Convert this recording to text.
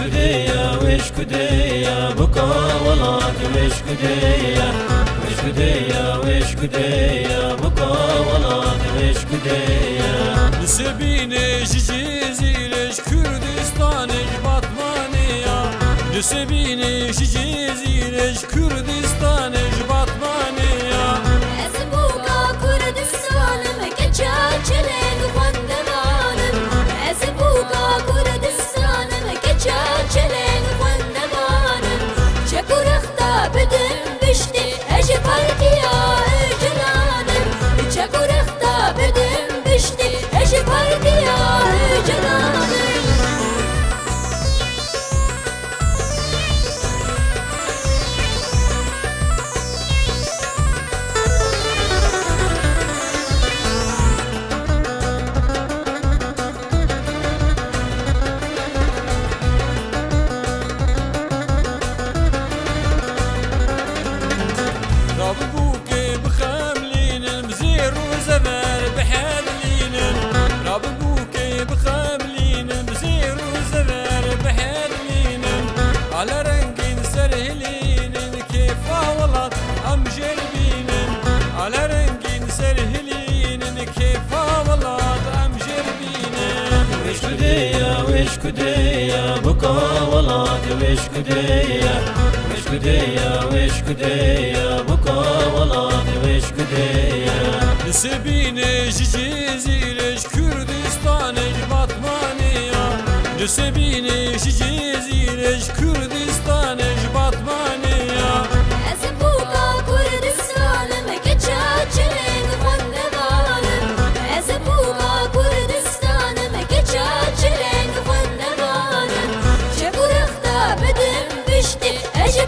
كدية وش كدية بكا ولاد وش كدية وش كدية وش كدية بكا ولاد وش كدية نسبيني جيزيلش Kürdistan'ı Batmaniya Nüsebini جيزيلش Kürdistan'ı Batmaniya Ezbuka Kürdistan'ım geçerçelen vandemanım Ezbuka Kürdistan'ım geçerçelen vandemanım Çekurekta bedim bişti Ece partiya öcelanım Çekurekta bedim bişti Ece partiya öcelanım راببوكي بخاملين مزير وزمر بحالين راببوكي بخاملين مزير وزمر بحالين على رنقين سرهلين كيف والله أم جربين على رنقين سرهلين كيف والله أم جربين وش كدية وش كدية بكا ولاد وش كدية وش كدية وش كدية بكا ولاد وش كدية نسبيني جيزيلش Kürdistan'ı Batmaniya Nüsebini جيزيلش Kürdistan'ı Batmaniya Ezbuka Kürdistan'ım geçerçelen vandemanım Ezbuka Kürdistan'ım geçerçelen vandemanım Çekurekta bedim bişti Ece